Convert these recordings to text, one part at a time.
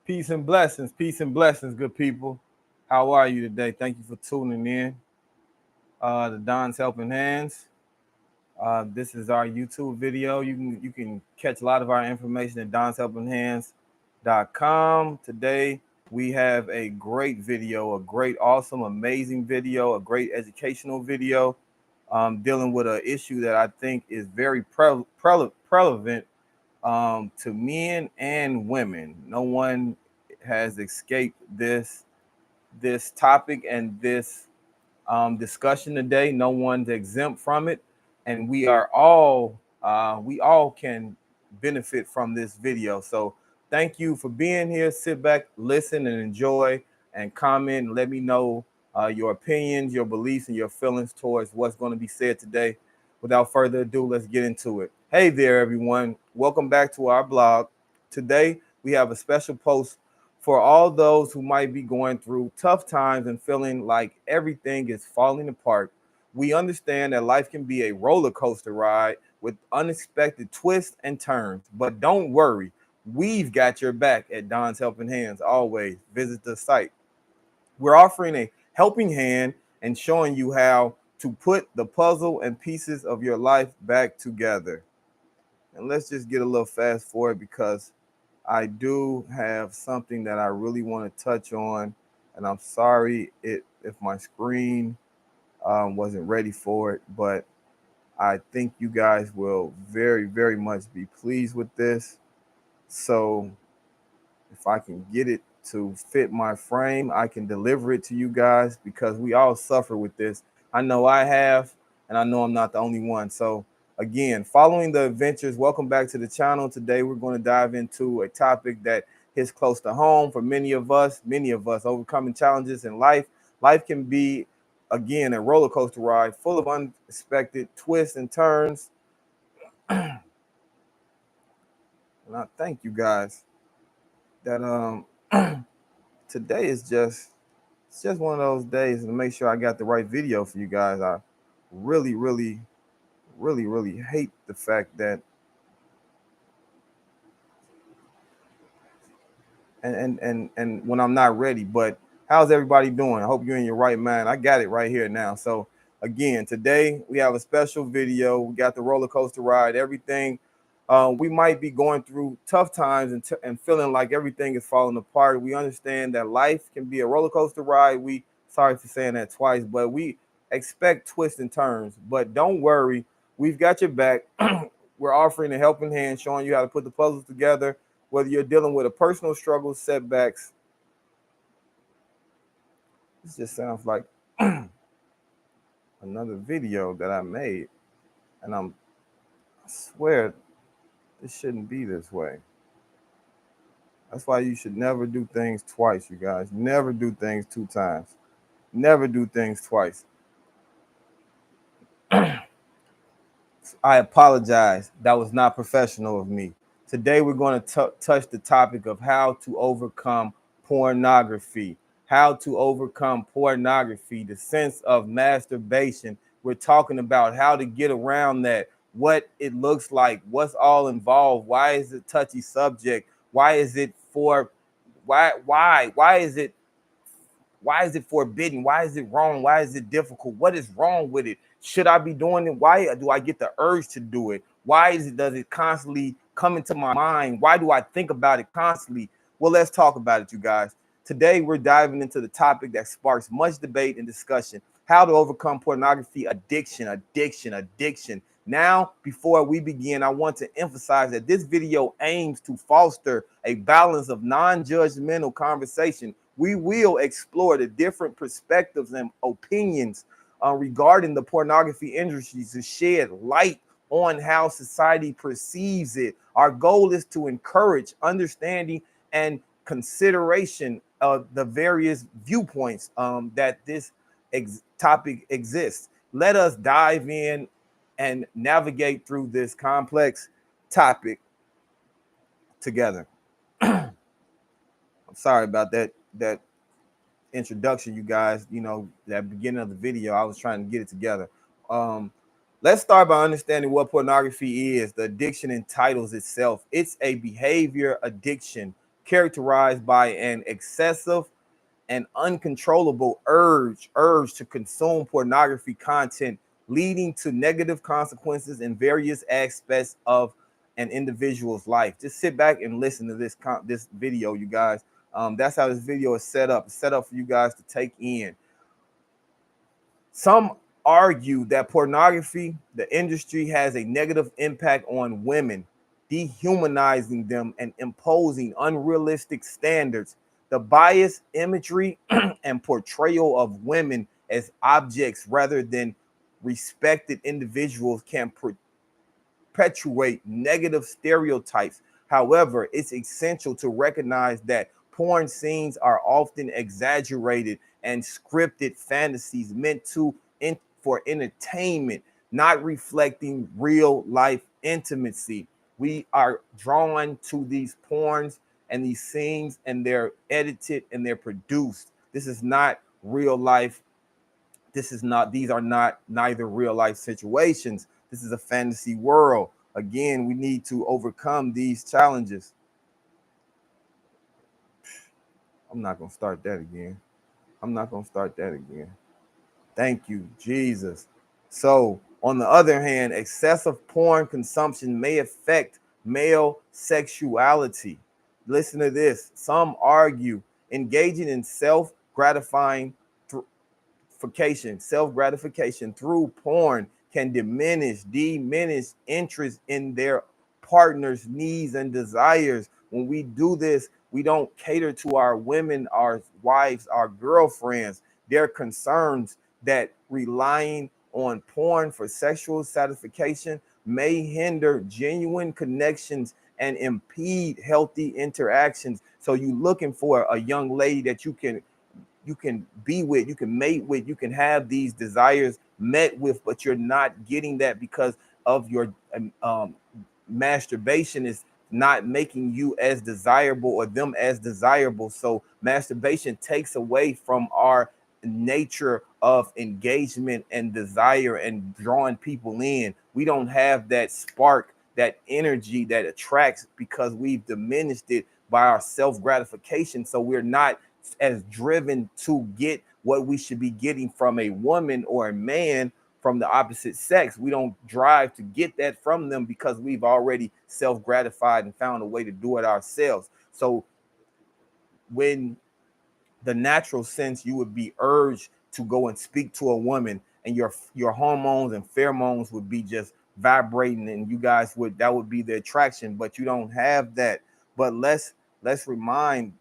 Peace and blessings, good people. How are you today? Thank you for tuning in. The Don's Helping Hands. This is our YouTube video. You can catch a lot of our information at donshelpinghands.com. Today we have a great video, a great, awesome, amazing video, a great educational video, dealing with an issue that I think is very prevalent to men and women. No one has escaped this topic and this discussion today. No one's exempt from it, and we all can benefit from this video. So thank you for being here. Sit back, listen, and enjoy, and comment. And let me know your opinions, your beliefs, and your feelings towards what's going to be said today. Without further ado, let's get into it. Hey there, everyone. Welcome back to our blog. Today we have a special post for all those who might be going through tough times and feeling like everything is falling apart. We understand that life can be a roller coaster ride with unexpected twists and turns, but don't worry, we've got your back at Don's Helping Hands. Always visit the site. We're offering a helping hand and showing you how to put the puzzle and pieces of your life back together. And let's just get a little fast forward because I do have something that I really want to touch on, and I'm sorry if my screen wasn't ready for it, but I think you guys will very, very much be pleased with this. So if I can get it to fit my frame, I can deliver it to you guys because we all suffer with this. I know I have, and I know I'm not the only one. So again, following the adventures, welcome back to the channel. Today we're going to dive into a topic that hits close to home for many of us, overcoming challenges in life. Life can be, again, a roller coaster ride full of unexpected twists and turns. And I thank you guys that today is just one of those days to make sure I got the right video for you guys. I really, really, really hate the fact that and when I'm not ready. But how's everybody doing? I hope you're in your right mind. I got it right here now. So again, today we have a special video. We got the roller coaster ride, everything. We might be going through tough times and feeling like everything is falling apart. We understand that life can be a roller coaster ride. Sorry for saying that twice, but we expect twists and turns. But don't worry, we've got your back. We're offering a helping hand, showing you how to put the puzzles together, whether you're dealing with a personal struggle, setbacks. This just sounds like another video that I made, and I swear this shouldn't be this way. That's why you should never do things twice, you guys. Never do things two times. Never do things twice. I apologize. That was not professional of me. Today, we're going to touch the topic of how to overcome pornography. How to overcome pornography, the sense of masturbation. We're talking about how to get around that, what it looks like, what's all involved, why is it a touchy subject, why is it why is it forbidden? Why is it wrong? Why is it difficult? What is wrong with it? Should I be doing it? Why do I get the urge to do it? Does it constantly come into my mind? Why do I think about it constantly? Well, let's talk about it, you guys. Today, we're diving into the topic that sparks much debate and discussion: how to overcome pornography addiction. Now, before we begin, I want to emphasize that this video aims to foster a balance of non-judgmental conversation. We will explore the different perspectives and opinions regarding the pornography industry to shed light on how society perceives it. Our goal is to encourage understanding and consideration of the various viewpoints that this topic exists. Let us dive in and navigate through this complex topic together. I'm sorry about that introduction, you guys. That beginning of the video, I was trying to get it together. Let's start by understanding what pornography is. The addiction entitles itself. It's a behavior addiction characterized by an excessive and uncontrollable urge to consume pornography content, leading to negative consequences in various aspects of an individual's life. Just sit back and listen to this video, you guys. That's how this video is set up. It's set up for you guys to take in. Some argue that pornography, the industry, has a negative impact on women, dehumanizing them and imposing unrealistic standards. The biased imagery and portrayal of women as objects rather than respected individuals can perpetuate negative stereotypes. However, it's essential to recognize that porn scenes are often exaggerated and scripted fantasies meant for entertainment, not reflecting real life intimacy. We are drawn to these porns and these scenes, and they're edited and they're produced. This is not real life. These are not neither real life situations. This is a fantasy world. Again, we need to overcome these challenges. I'm not going to start that again. Thank you, Jesus. So, on the other hand, excessive porn consumption may affect male sexuality. Listen to this. Some argue engaging in self-gratification through porn can diminish interest in their partner's needs and desires. When we do this, we don't cater to our women, our wives, our girlfriends, their concerns, that relying on porn for sexual satisfaction may hinder genuine connections and impede healthy interactions. So you looking for a young lady that you can be with, you can mate with, you can have these desires met with, but you're not getting that because of your masturbation is not making you as desirable or them as desirable. So masturbation takes away from our nature of engagement and desire and drawing people in. We don't have that spark, that energy that attracts, because we've diminished it by our self-gratification. So we're not as driven to get what we should be getting from a woman or a man from the opposite sex. We don't drive to get that from them because we've already self-gratified and found a way to do it ourselves. So when the natural sense, you would be urged to go and speak to a woman, and your hormones and pheromones would be just vibrating, and you guys that would be the attraction, but you don't have that. But let's remind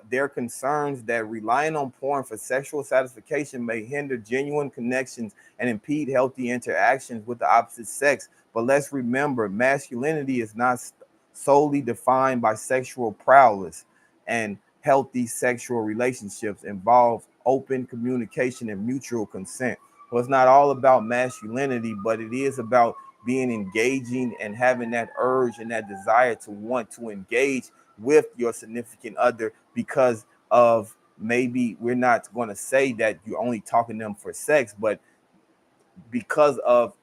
their concerns that relying on porn for sexual satisfaction may hinder genuine connections and impede healthy interactions with the opposite sex. But let's remember, masculinity is not solely defined by sexual prowess, and healthy sexual relationships involve open communication and mutual consent. Well, it's not all about masculinity, but it is about being engaging and having that urge and that desire to want to engage with your significant other, because of, maybe we're not going to say that you're only talking to them for sex, but because of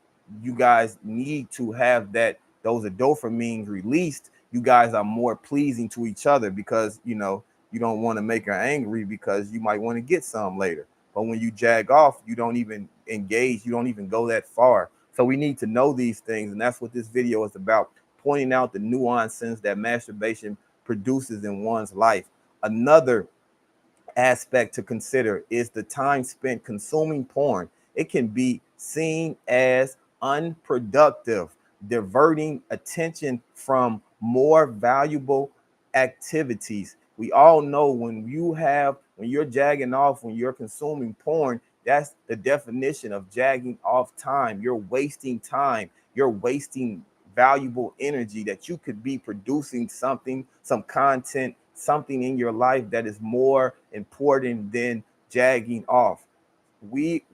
you guys need to have those dopamines released, you guys are more pleasing to each other, because you don't want to make her angry because you might want to get some later. But when you jag off, you don't even engage, you don't even go that far. So we need to know these things, and that's what this video is about, pointing out the nuances that masturbation produces in one's life. Another aspect to consider is the time spent consuming porn. It can be seen as unproductive, diverting attention from more valuable activities. We all know when you're jagging off, when you're consuming porn, that's the definition of jagging off time. You're wasting time. You're wasting valuable energy that you could be producing something, some content, something in your life that is more important than jagging off.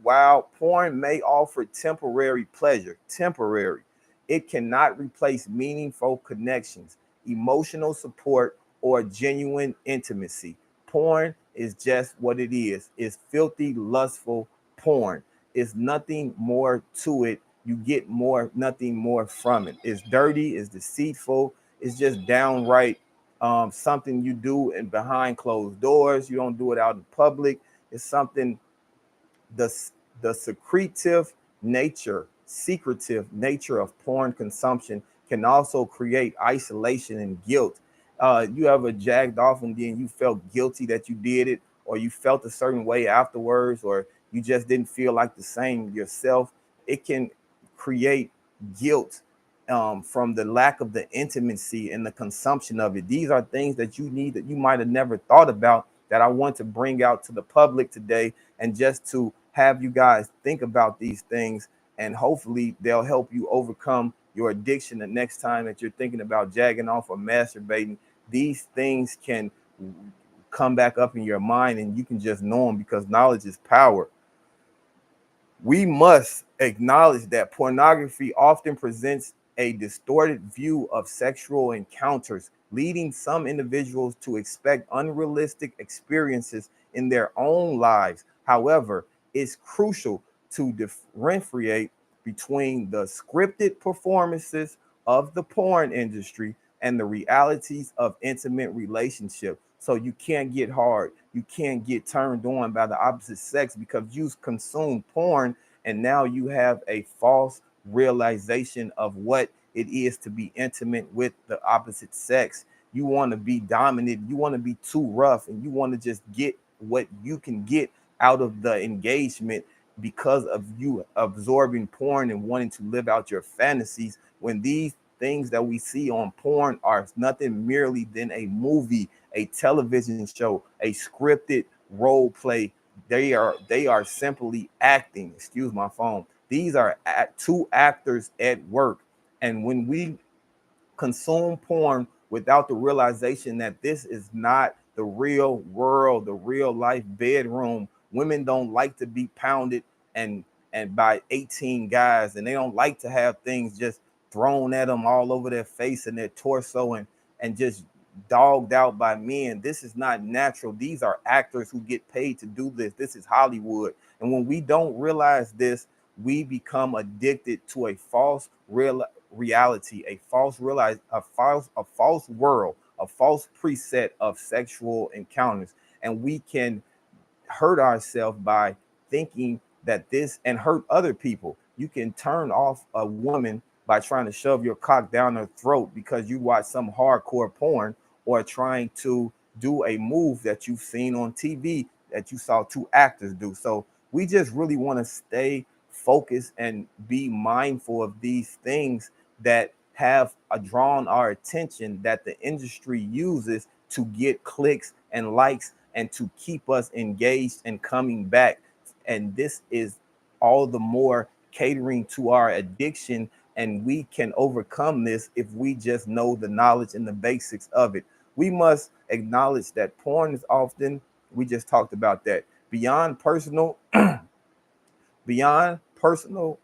While porn may offer temporary pleasure, it cannot replace meaningful connections, emotional support, or genuine intimacy. Porn is just what it is. It's filthy, lustful porn. It's nothing more to it. You get nothing more from it. It's dirty, it's deceitful, it's just downright something you do in behind closed doors. You don't do it out in public. It's something, the secretive nature of porn consumption can also create isolation and guilt. You ever jagged off and then you felt guilty that you did it, or you felt a certain way afterwards, or you just didn't feel like the same yourself? It can create guilt from the lack of the intimacy and the consumption of it. These are things that you need, that you might have never thought about, that I want to bring out to the public today, and just to have you guys think about these things, and hopefully they'll help you overcome your addiction the next time that you're thinking about jagging off or masturbating. These things can come back up in your mind, and you can just know them, because knowledge is power. We must acknowledge that pornography often presents a distorted view of sexual encounters, leading some individuals to expect unrealistic experiences in their own lives. However, it's crucial to differentiate between the scripted performances of the porn industry and the realities of intimate relationship. So you can't get hard, you can't get turned on by the opposite sex because you consume porn, and now you have a false realization of what it is to be intimate with the opposite sex. You want to be dominant, you want to be too rough, and you want to just get what you can get out of the engagement because of you absorbing porn and wanting to live out your fantasies, when these things that we see on porn are nothing merely than a movie, a television show, a scripted role play. They are simply acting. Excuse my phone. These are two actors at work. And when we consume porn without the realization that this is not the real world, the real life bedroom. Women don't like to be pounded and by 18 guys, and they don't like to have things just thrown at them all over their face and their torso, and just dogged out by men. This is not natural. These are actors who get paid to do this. This is Hollywood. And when we don't realize this, we become addicted to a false reality, a false world, a false preset of sexual encounters. And we can hurt ourselves by thinking that this, and hurt other people. You can turn off a woman by trying to shove your cock down her throat because you watch some hardcore porn, or trying to do a move that you've seen on TV that you saw two actors do. So we just really want to stay focused and be mindful of these things that have drawn our attention, that the industry uses to get clicks and likes and to keep us engaged and coming back. And this is all the more catering to our addiction. And we can overcome this if we just know the knowledge and the basics of it. We must acknowledge that porn is often, we just talked about that, beyond personal, beyond personal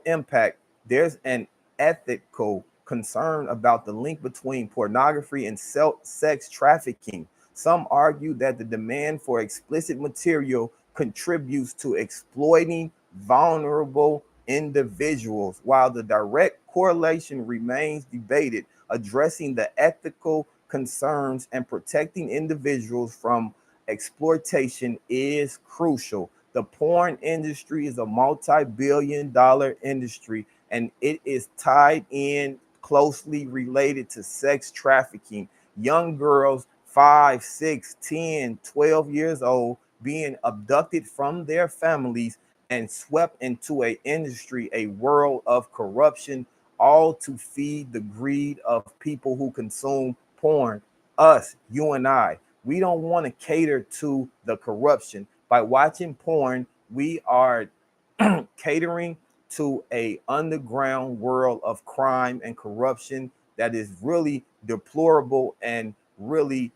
impact. There's an ethical concern about the link between pornography and sex trafficking. Some argue that the demand for explicit material contributes to exploiting vulnerable individuals, while the direct correlation remains debated. Addressing the ethical concerns and protecting individuals from exploitation is crucial. The porn industry is a multi-billion-dollar industry, and it is tied in closely related to sex trafficking. Young girls 5, 6, 10, 12 years old being abducted from their families and swept into a industry, a world of corruption, all to feed the greed of people who consume porn. Us, you and I, we don't want to cater to the corruption. By watching porn, we are catering to a underground world of crime and corruption that is really deplorable and really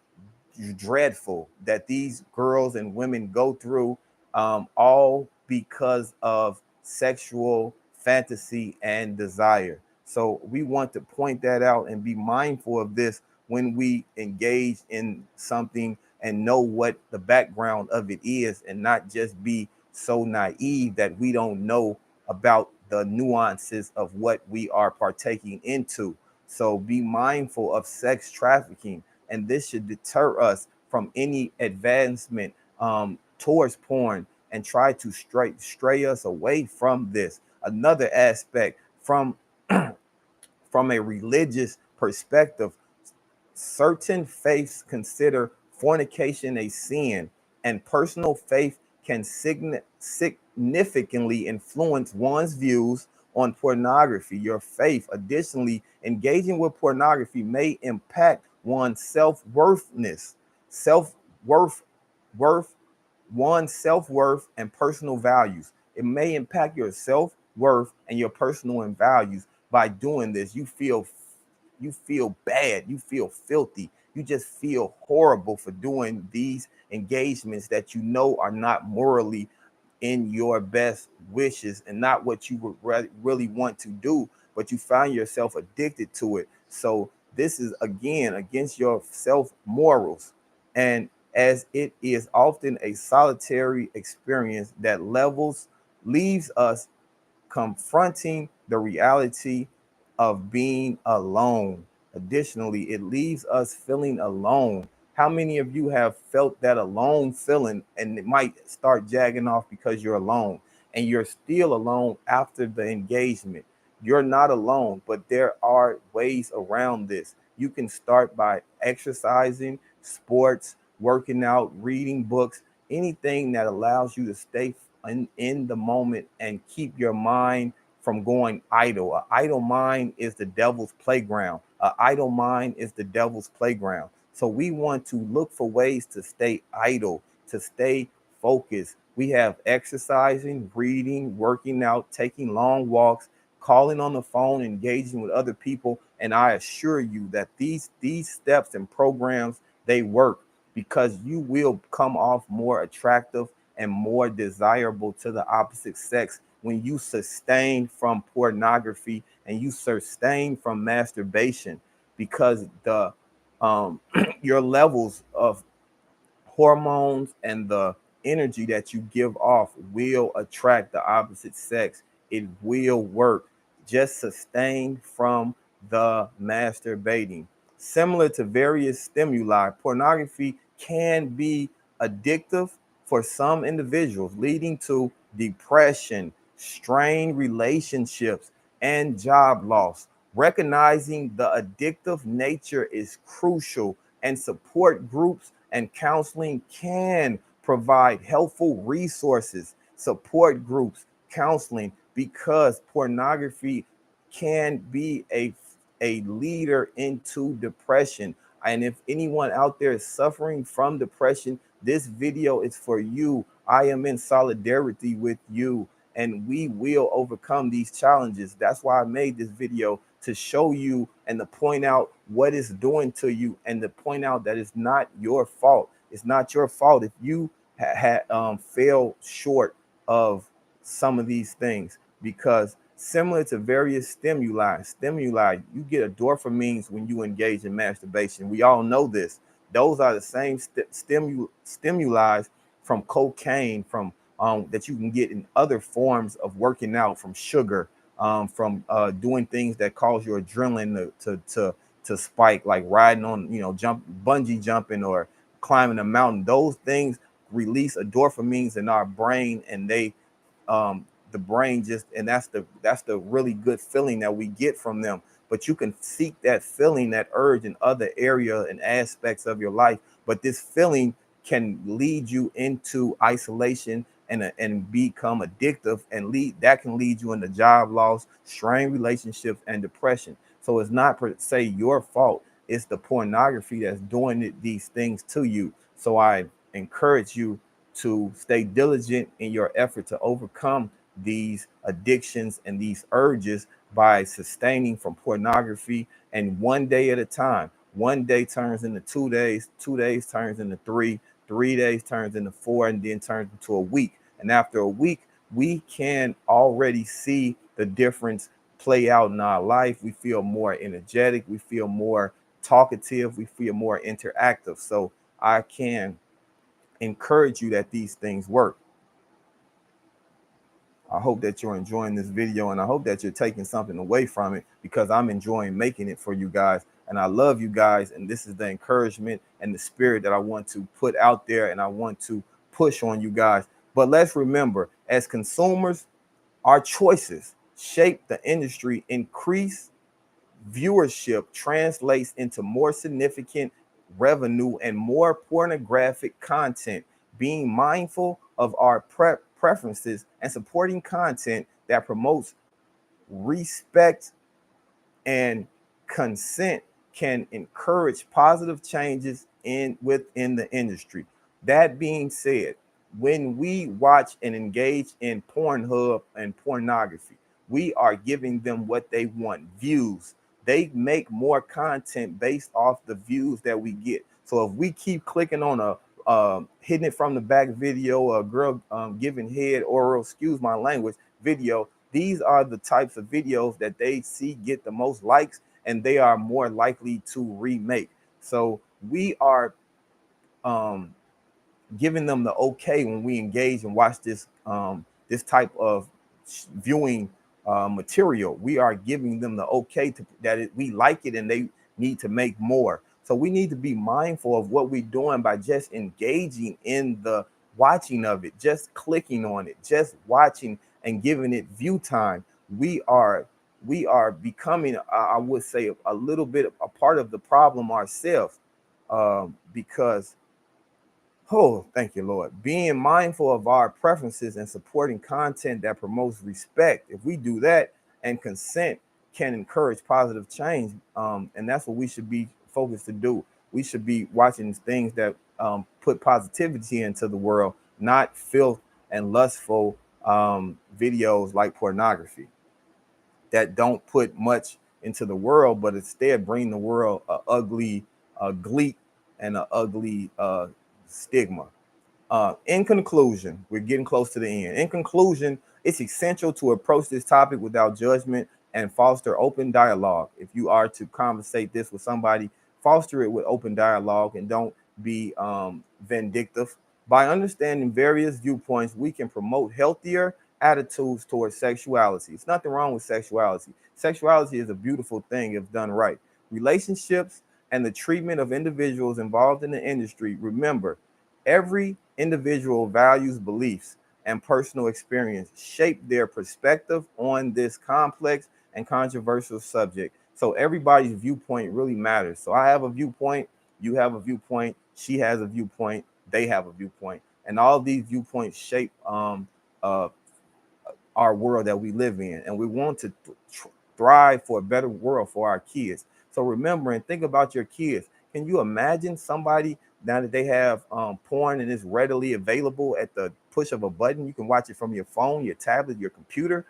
dreadful, that these girls and women go through, all because of sexual fantasy and desire. So we want to point that out and be mindful of this when we engage in something, and know what the background of it is, and not just be so naive that we don't know about the nuances of what we are partaking into. So be mindful of sex trafficking, and this should deter us from any advancement towards porn and try to stray us away from this. Another aspect from a religious perspective, certain faiths consider fornication a sin, and personal faith can significantly influence one's views on pornography. Your faith, additionally, engaging with pornography may impact one's self worth, worth, one's self worth, and personal values. It may impact your self worth and your personal and values. By doing this, you feel bad, you feel filthy, you just feel horrible for doing these engagements that you know are not morally in your best wishes and not what you would really want to do, but you find yourself addicted to it. So this is again against your self morals, and as it is often a solitary experience that leaves us confronting the reality of being alone. Additionally, it leaves us feeling alone. How many of you have felt that alone feeling and it might start jagging off because you're alone and you're still alone after the engagement? You're not alone, but there are ways around this. You can start by exercising, sports, working out, reading books, anything that allows you to stay in the moment and keep your mind from going idle. An idle mind is the devil's playground. An idle mind is the devil's playground. So we want to look for ways to stay idle, to stay focused. We have exercising, reading, working out, taking long walks, calling on the phone, engaging with other people. And I assure you that these steps and programs, they work, because you will come off more attractive and more desirable to the opposite sex when you sustain from pornography and you sustain from masturbation, because the your levels of hormones and the energy that you give off will attract the opposite sex. It will work. Just sustain from the masturbating. Similar to various stimuli, pornography can be addictive for some individuals, leading to depression, strained relationships, and job loss. Recognizing the addictive nature is crucial, and support groups and counseling can provide helpful resources. Support groups, counseling, because pornography can be a leader into depression. And if anyone out there is suffering from depression, this video is for you. I am in solidarity with you, and we will overcome these challenges. That's why I made this video, to show you and to point out what it's doing to you, and to point out that it's not your fault. It's not your fault if you had fell short of some of these things, because similar to various stimuli, you get dopamines when you engage in masturbation. We all know this. Those are the same stimuli from cocaine, from that you can get in other forms of working out, from sugar, from doing things that cause your adrenaline to spike, like riding on, bungee jumping or climbing a mountain. Those things release endorphins in our brain, and the brain just, and that's the really good feeling that we get from them. But you can seek that feeling, that urge, in other area and aspects of your life. But this feeling can lead you into isolation and become addictive, and can lead you into job loss, strained relationships, and depression. So it's not per se your fault. It's the pornography that's doing these things to you. So I encourage you to stay diligent in your effort to overcome these addictions and these urges by sustaining from pornography, and one day at a time. One day turns into 2 days, 2 days turns into 3 days turns into 4, and then turns into a week. And after a week, we can already see the difference play out in our life. We feel more energetic, we feel more talkative, we feel more interactive. So I can encourage you that these things work. I hope that you're enjoying this video, and I hope that you're taking something away from it, because I'm enjoying making it for you guys. And I love you guys. And this is the encouragement and the spirit that I want to put out there, and I want to push on you guys. But let's remember, as consumers, our choices shape the industry. Increase viewership translates into more significant revenue and more pornographic content. Being mindful of our preferences and supporting content that promotes respect and consent can encourage positive changes within the industry. That being said, when we watch and engage in Pornhub and pornography, we are giving them what they want: views. They make more content based off the views that we get. So if we keep clicking on a hitting it from the back video, a girl giving head, oral, excuse my language, video, these are the types of videos that they see get the most likes, and they are more likely to remake. So we are um, giving them the okay when we engage and watch this type of viewing material. We are giving them the okay to that we like it, and they need to make more. So we need to be mindful of what we're doing by just engaging in the watching of it, just clicking on it, just watching and giving it view time. We are becoming, I would say, a little bit a part of the problem ourselves, because, oh, thank you, Lord. Being mindful of our preferences and supporting content that promotes respect. If we do that, and consent can encourage positive change, and that's what we should be focused to do. We should be watching things that put positivity into the world, not filth and lustful videos like pornography that don't put much into the world, but instead bring the world a ugly, gleek, and a ugly stigma. In conclusion, we're getting close to the end. In conclusion, it's essential to approach this topic without judgment and foster open dialogue. If you are to conversate this with somebody, foster it with open dialogue, and don't be vindictive. By understanding various viewpoints, we can promote healthier attitudes towards sexuality. It's nothing wrong with sexuality. Sexuality is a beautiful thing if done right. Relationships and the treatment of individuals involved in the industry. Remember, every individual values, beliefs, and personal experience shape their perspective on this complex and controversial subject. So everybody's viewpoint really matters. So I have a viewpoint, you have a viewpoint, she has a viewpoint, they have a viewpoint, and all of these viewpoints shape uh, our world that we live in, and we want to thrive for a better world for our kids. So remember and think about your kids. Can you imagine somebody, now that they have porn and it's readily available at the push of a button? You can watch it from your phone, your tablet, your computer.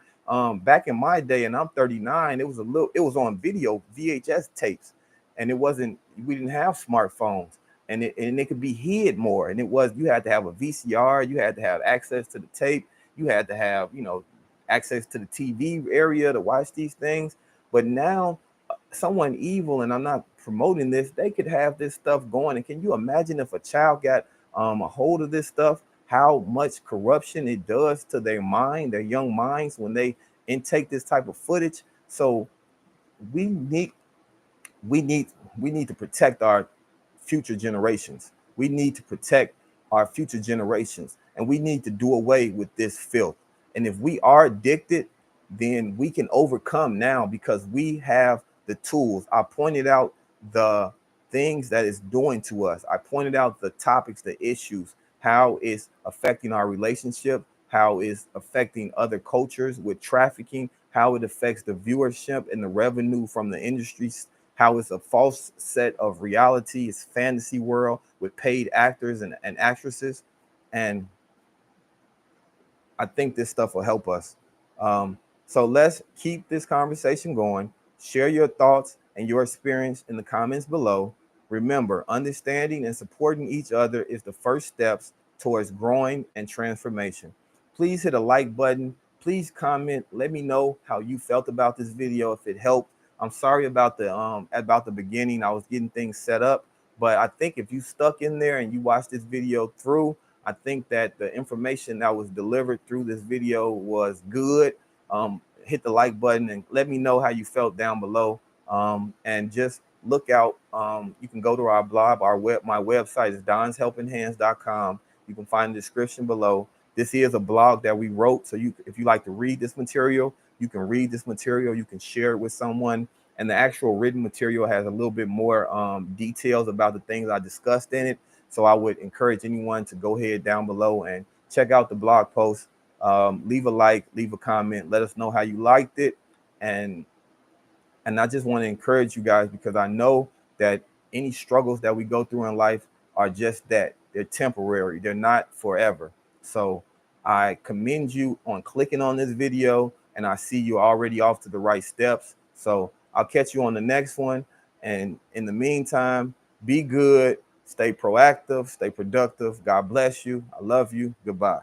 Back in my day, and I'm 39, it was on video VHS tapes, and it wasn't, we didn't have smartphones, and it could be hid more, and it was, you had to have a VCR, you had to have access to the tape, you had to have, access to the TV area to watch these things. But now, someone evil, and I'm not promoting this, they could have this stuff going. And can you imagine if a child got a hold of this stuff, how much corruption it does to their mind, their young minds, when they intake this type of footage? So we need we need we need to protect our future generations. We need to protect our future generations, and we need to do away with this filth. And if we are addicted, then we can overcome now, because we have the tools. I pointed out the things that it's doing to us. I pointed out the topics, the issues, how it's affecting our relationship, how it's affecting other cultures with trafficking, how it affects the viewership and the revenue from the industries, how it's a false set of reality, it's fantasy world with paid actors and actresses. And I think this stuff will help us. So let's keep this conversation going. Share your thoughts and your experience in the comments below. Remember, understanding and supporting each other is the first steps towards growing and transformation. Please hit a like button. Please comment. Let me know how you felt about this video, if it helped. I'm sorry about the beginning. I was getting things set up, but I think if you stuck in there and you watched this video through, I think that the information that was delivered through this video was good. Hit the like button and let me know how you felt down below. And just look out. You can go to our blog, my website is donshelpinghands.com. You can find the description below. This is a blog that we wrote, so if you like to read this material, you can read this material. You can share it with someone, and the actual written material has a little bit more details about the things I discussed in it. So I would encourage anyone to go ahead down below and check out the blog post. Leave a like, leave a comment, let us know how you liked it. And I just want to encourage you guys, because I know that any struggles that we go through in life are just that. They're temporary. They're not forever. So I commend you on clicking on this video, and I see you already off to the right steps. So I'll catch you on the next one. And in the meantime, be good, stay proactive, stay productive. God bless you. I love you. Goodbye.